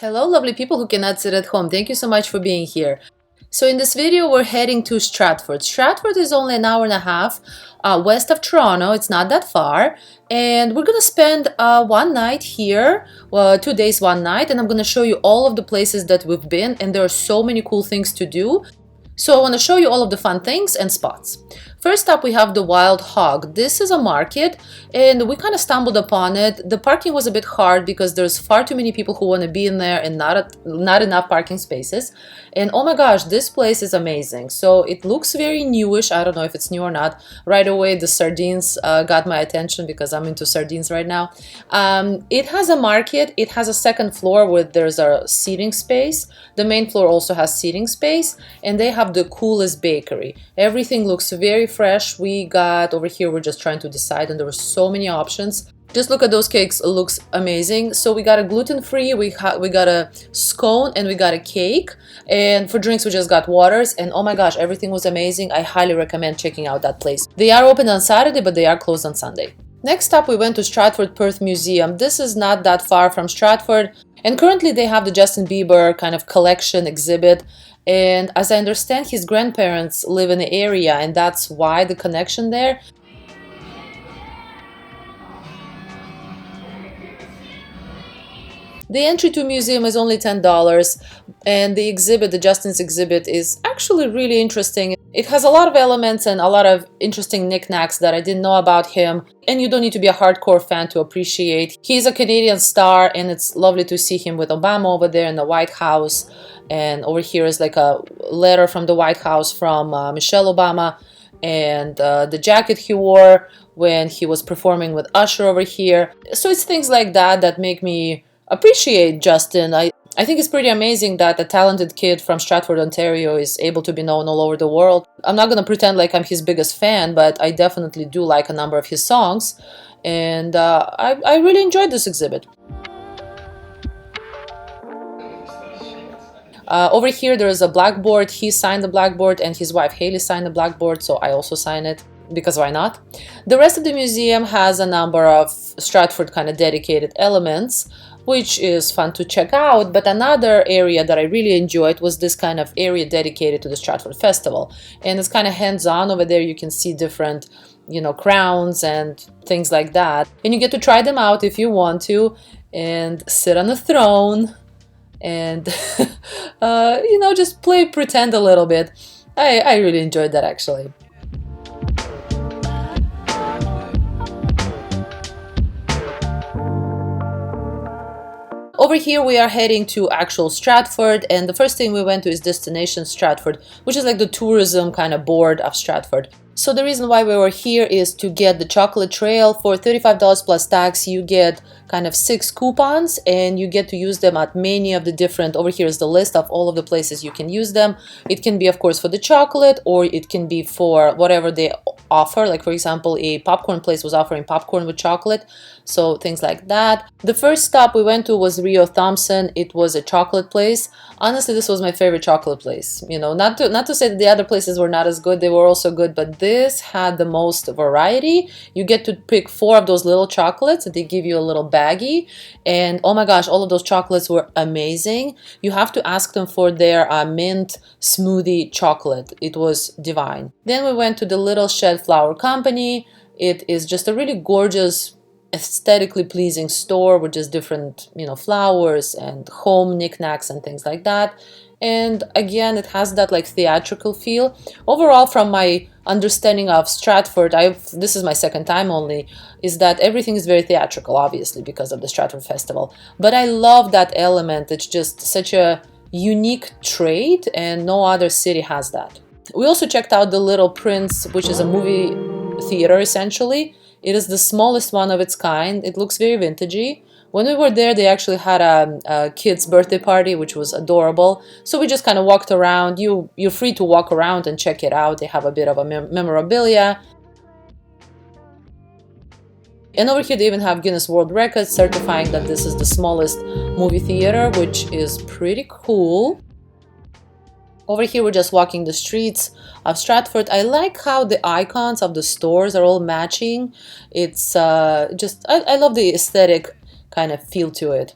Hello, lovely people who cannot sit at home. Thank you so much for being here. So in this video, we're heading to Stratford. Stratford is only an hour and a half west of Toronto. It's not that far. And we're going to spend one night here, 2 days, one night. And I'm going to show you all of the places that we've been. And there are so many cool things to do. So I want to show you all of the fun things and spots. First up, we have the Wild Hog. This is a market, and we kind of stumbled upon it. The parking was a bit hard because there's far too many people who want to be in there and not enough parking spaces. And oh my gosh, this place is amazing. So it looks very newish. I don't know if it's new or not. Right away, the sardines got my attention because I'm into sardines right now. It has a market. It has a second floor where there's a seating space. The main floor also has seating space, and they have the coolest bakery. Everything looks very fresh. We got over here, we're just trying to decide, and there were so many options. Just look at those cakes, it looks amazing. So we got a gluten-free, we got a scone, and we got a cake. And for drinks, we just got waters, and oh my gosh, everything was amazing. I highly recommend checking out that place. They are open on Saturday, but they are closed on Sunday. Next up, we went to Stratford Perth Museum. This is not that far from Stratford, and currently they have the Justin Bieber kind of collection exhibit. And as I understand, his grandparents live in the area, and that's why the connection there. The entry to museum is only $10, and the exhibit, the Justin's exhibit, is actually really interesting. It has a lot of elements and a lot of interesting knickknacks that I didn't know about him, and you don't need to be a hardcore fan to appreciate. He's a Canadian star, and it's lovely to see him with Obama over there in the White House. And over here is like a letter from the White House from Michelle Obama, and the jacket he wore when he was performing with Usher over here. So it's things like that that make me appreciate Justin. I think it's pretty amazing that a talented kid from Stratford, Ontario is able to be known all over the world. I'm not going to pretend like I'm his biggest fan, but I definitely do like a number of his songs, and I really enjoyed this exhibit. Over here there is a blackboard. He signed the blackboard, and his wife Haley signed the blackboard, so I also sign it, because why not? The rest of the museum has a number of Stratford kind of dedicated elements, which is fun to check out. But another area that I really enjoyed was this kind of area dedicated to the Stratford Festival. And it's kind of hands-on over there. You can see different, crowns and things like that. And you get to try them out if you want to, and sit on a throne and, just pretend a little bit. I really enjoyed that, actually. Over here we are heading to actual Stratford, and the first thing we went to is Destination Stratford, which is like the tourism kind of board of Stratford. So the reason why we were here is to get the chocolate trail. For $35 plus tax, you get kind of 6 coupons, and you get to use them at many of the different, over here is the list of all of the places you can use them. It can be, of course, for the chocolate, or it can be for whatever they offer. Like, for example, a popcorn place was offering popcorn with chocolate, so things like that. The first stop we went to was Rio Thompson. It was a chocolate place. Honestly, this was my favorite chocolate place. Not to say that the other places were not as good, they were also good, but this had the most variety. You get to pick 4 of those little chocolates. They give you a little baggie, and oh my gosh, all of those chocolates were amazing. You have to ask them for their mint smoothie chocolate. It was divine. Then we went to the Little Shed Flower Company. It is just a really gorgeous, aesthetically pleasing store with just different, flowers and home knickknacks and things like that. And again, it has that like theatrical feel. Overall, from my understanding of Stratford, this is my second time only, is that everything is very theatrical, obviously, because of the Stratford Festival. But I love that element. It's just such a unique trait, and no other city has that. We also checked out the Little Prince, which is a movie theater, essentially. It is the smallest one of its kind. It looks very vintagey. When we were there, they actually had a kid's birthday party, which was adorable. So we just kind of walked around. You're free to walk around and check it out. They have a bit of a memorabilia. And over here, they even have Guinness World Records certifying that this is the smallest movie theater, which is pretty cool. Over here, we're just walking the streets of Stratford. I like how the icons of the stores are all matching. It's I love the aesthetic kind of feel to it.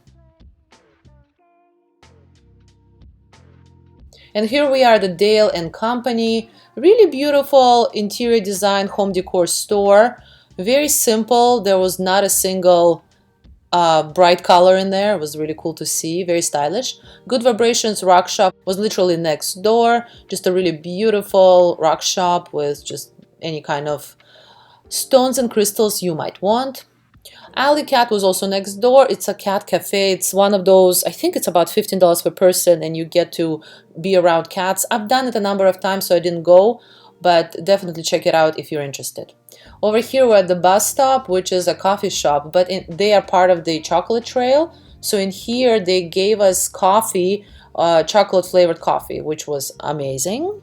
And here we are, the Dale and Company. Really beautiful interior design home decor store. Very simple. There was not a single bright color in there. It was really cool to see. Very stylish. Good Vibrations Rock Shop was literally next door. Just a really beautiful rock shop with just any kind of stones and crystals you might want. Alley Cat was also next door. It's a cat cafe. It's one of those, I think it's about $15 per person, and you get to be around cats. I've done it a number of times, so I didn't go, but definitely check it out if you're interested. Over here we're at the bus stop, which is a coffee shop, but they are part of the chocolate trail. So in here they gave us coffee, chocolate flavored coffee, which was amazing.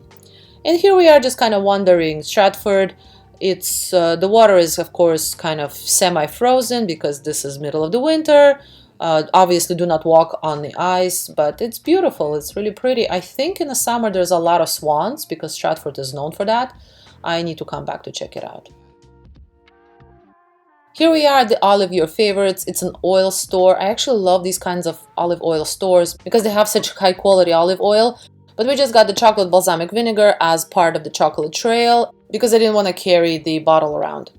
And here we are just kind of wandering Stratford. It's the water is of course kind of semi-frozen because this is middle of the winter. Obviously do not walk on the ice, but it's beautiful. It's really pretty. I think in the summer there's a lot of swans because Stratford is known for that. I need to come back to check it out. Here we are at the Olive Your Favorites. It's an oil store. I actually love these kinds of olive oil stores because they have such high quality olive oil. But we just got the chocolate balsamic vinegar as part of the chocolate trail because I didn't want to carry the bottle around.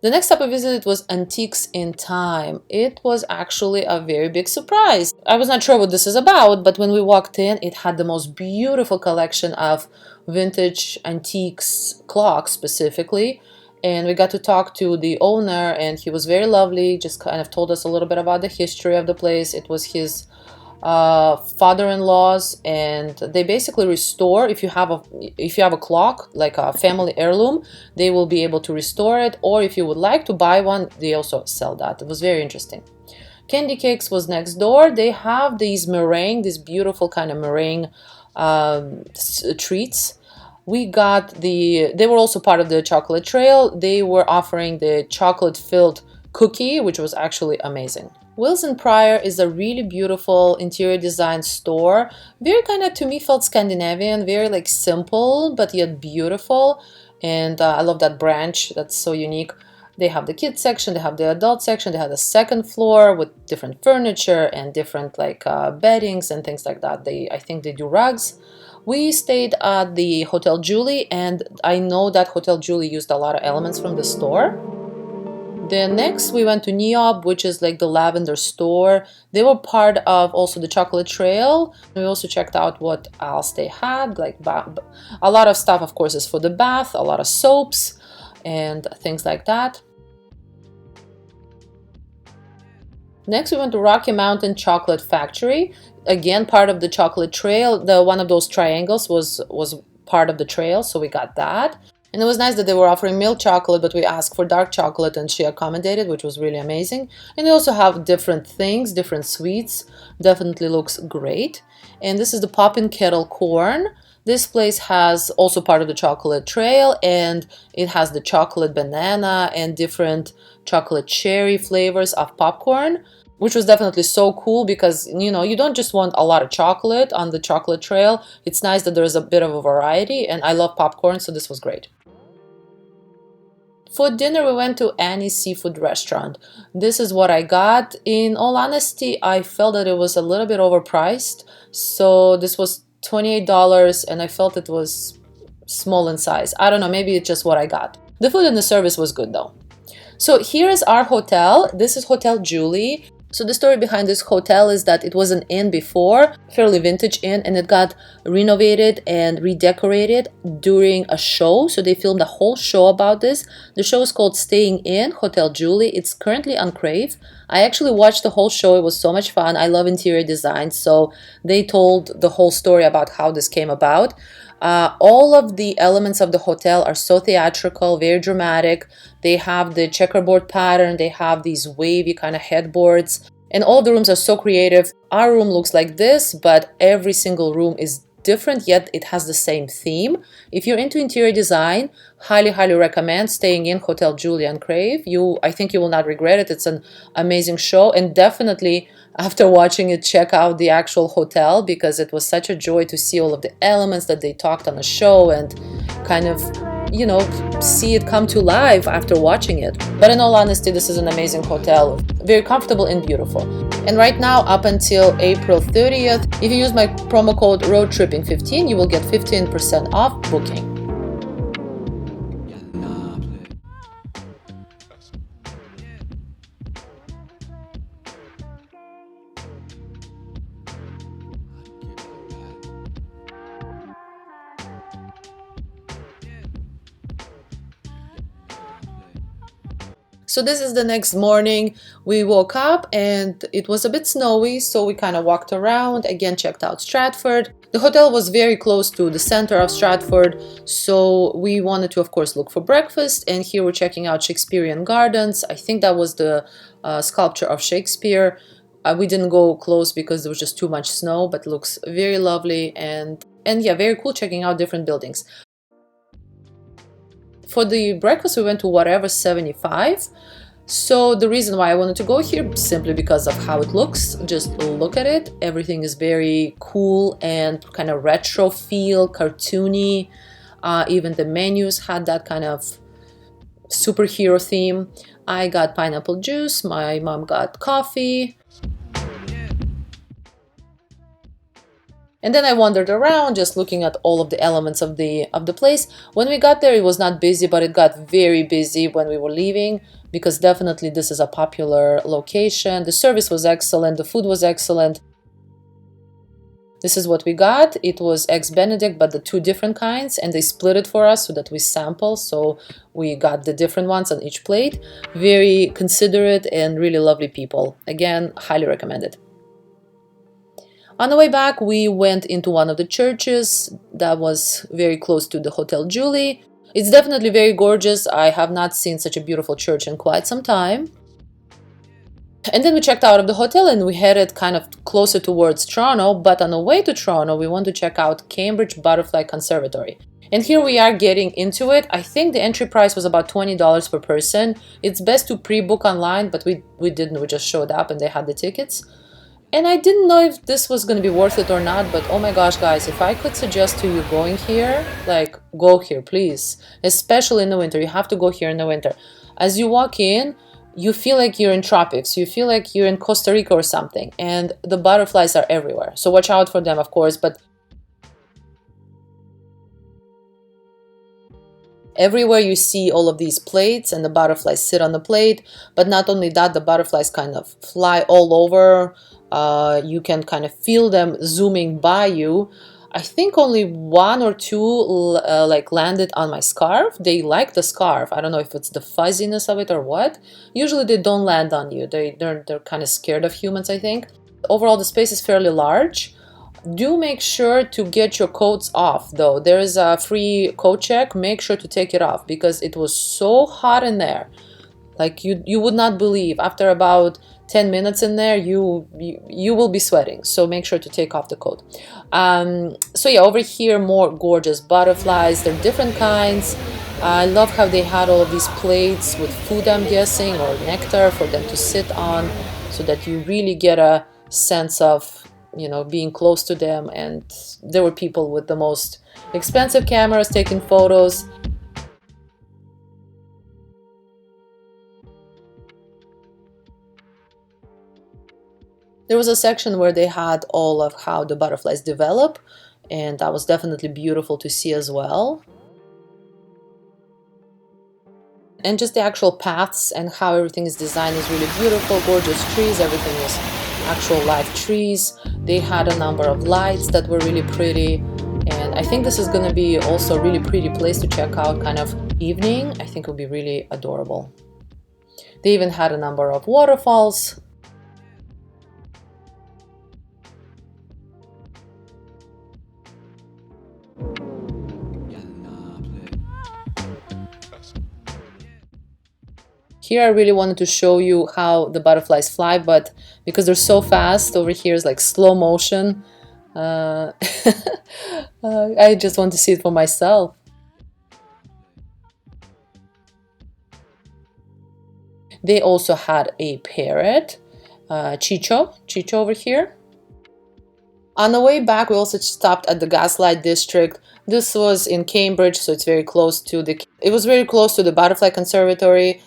The next stop I visited was Antiques in Time. It was actually a very big surprise. I was not sure what this is about, but when we walked in, it had the most beautiful collection of vintage antiques clocks specifically. And we got to talk to the owner, and he was very lovely, just kind of told us a little bit about the history of the place. It was his father-in-law's, and they basically restore. If you have a clock, like a family heirloom, they will be able to restore it, or if you would like to buy one, they also sell that. It was very interesting. Candy Cakes was next door. They have these meringue, this beautiful kind of meringue treats. They were also part of the chocolate trail. They were offering the chocolate filled cookie, which was actually amazing. Wills & Pryor is a really beautiful interior design store. Very kind of, to me, felt Scandinavian, very like simple, but yet beautiful. And I love that branch, that's so unique. They have the kids section, they have the adult section, they have the second floor with different furniture and different like beddings and things like that. I think they do rugs. We stayed at the Hotel Julie, and I know that Hotel Julie used a lot of elements from the store. Then next we went to Neob, which is like the lavender store. They were part of also the chocolate trail. We also checked out what else they had, like a lot of stuff of course is for the bath, a lot of soaps and things like that. Next we went to Rocky Mountain Chocolate Factory, again part of the chocolate trail. One of those triangles was part of the trail, so we got that. And it was nice that they were offering milk chocolate, but we asked for dark chocolate and she accommodated, which was really amazing. And they also have different things, different sweets. Definitely looks great. And this is the Poppin' Kettle Corn. This place has also part of the chocolate trail, and it has the chocolate banana and different chocolate cherry flavors of popcorn, which was definitely so cool because, you know, you don't just want a lot of chocolate on the chocolate trail. It's nice that there's a bit of a variety, and I love popcorn, so this was great. For dinner, we went to Annie's Seafood Restaurant. This is what I got. In all honesty, I felt that it was a little bit overpriced. So this was $28, and I felt it was small in size. I don't know, maybe it's just what I got. The food and the service was good though. So here is our hotel. This is Hotel Julie. So the story behind this hotel is that it was an inn before, fairly vintage inn, and it got renovated and redecorated during a show. So they filmed a whole show about this. The show is called Staying In Hotel Julie. It's currently on Crave. I actually watched the whole show. It was so much fun. I love interior design. So they told the whole story about how this came about. All of the elements of the hotel are so theatrical, very dramatic. They have the checkerboard pattern, they have these wavy kind of headboards, and all the rooms are so creative. Our room looks like this, but every single room is different, yet it has the same theme. If you're into interior design, highly recommend Staying In Hotel Julie on Crave. I think you will not regret it. It's an amazing show, and definitely after watching it, check out the actual hotel because it was such a joy to see all of the elements that they talked on the show and kind of you know, see it come to life after watching it. But in all honesty, this is an amazing hotel, very comfortable and beautiful. And right now, up until April 30th, if you use my promo code ROADTRIPPING15, you will get 15% off booking. So this is the next morning. We woke up and it was a bit snowy, so we kind of walked around, again checked out Stratford. The hotel was very close to the center of Stratford, so we wanted to of course look for breakfast, and here we're checking out Shakespeare Gardens. I think that was the sculpture of Shakespeare. We didn't go close because there was just too much snow, but it looks very lovely and yeah, very cool checking out different buildings. For the breakfast, we went to Whatever 75. So the reason why I wanted to go here, simply because of how it looks. Just look at it. Everything is very cool and kind of retro feel, cartoony. Even the menus had that kind of superhero theme. I got pineapple juice. My mom got coffee. And then I wandered around just looking at all of the elements of the place. When we got there, it was not busy, but it got very busy when we were leaving, because definitely this is a popular location. The service was excellent, the food was excellent. This is what we got. It was eggs Benedict, but the two different kinds, and they split it for us so that we sample. So we got the different ones on each plate. Very considerate and really lovely people. Again, highly recommended. On the way back, we went into one of the churches that was very close to the Hotel Julie. It's definitely very gorgeous. I have not seen such a beautiful church in quite some time. And then we checked out of the hotel and we headed kind of closer towards Toronto, but on the way to Toronto, we want to check out Cambridge Butterfly Conservatory. And here we are getting into it. I think the entry price was about $20 per person. It's best to pre-book online, but we didn't. We just showed up and they had the tickets. And I didn't know if this was going to be worth it or not, but oh my gosh, guys, if I could suggest to you going here, like, go here, please. Especially in the winter. You have to go here in the winter. As you walk in, you feel like you're in tropics. You feel like you're in Costa Rica or something. And the butterflies are everywhere. So watch out for them, of course, but everywhere you see all of these plates and the butterflies sit on the plate. But not only that, the butterflies kind of fly all over. You can kind of feel them zooming by you. I think only one or two like landed on my scarf. They like the scarf. I don't know if it's the fuzziness of it or what. Usually they don't land on you. They're kind of scared of humans, I think. Overall, the space is fairly large. Do make sure to get your coats off, though. There is a free coat check. Make sure to take it off because it was so hot in there. Like you would not believe. After about 10 minutes in there, you will be sweating. So make sure to take off the coat. So yeah, over here, more gorgeous butterflies. They're different kinds. I love how they had all of these plates with food, I'm guessing, or nectar for them to sit on, so that you really get a sense of, you know, being close to them. And there were people with the most expensive cameras taking photos. There was a section where they had all of how the butterflies develop, and that was definitely beautiful to see as well. And just the actual paths and how everything is designed is really beautiful. Gorgeous trees, everything was actual live trees. They had a number of lights that were really pretty, and I think this is going to be also a really pretty place to check out kind of evening. I think it will be really adorable. They even had a number of waterfalls. Here I really wanted to show you how the butterflies fly, but because they're so fast, over here is like slow motion. I just want to see it for myself. They also had a parrot, Chicho over here. On the way back, we also stopped at the Gaslight District. This was in Cambridge, so it's very close to the Butterfly Conservatory.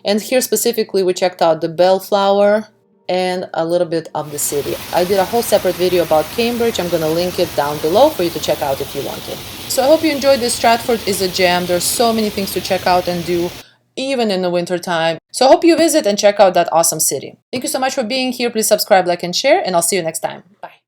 And here specifically, we checked out the Bellflower and a little bit of the city. I did a whole separate video about Cambridge. I'm gonna link it down below for you to check out if you want to. So I hope you enjoyed this. Stratford is a gem. There's so many things to check out and do, even in the winter time. So I hope you visit and check out that awesome city. Thank you so much for being here. Please subscribe, like, and share, and I'll see you next time. Bye.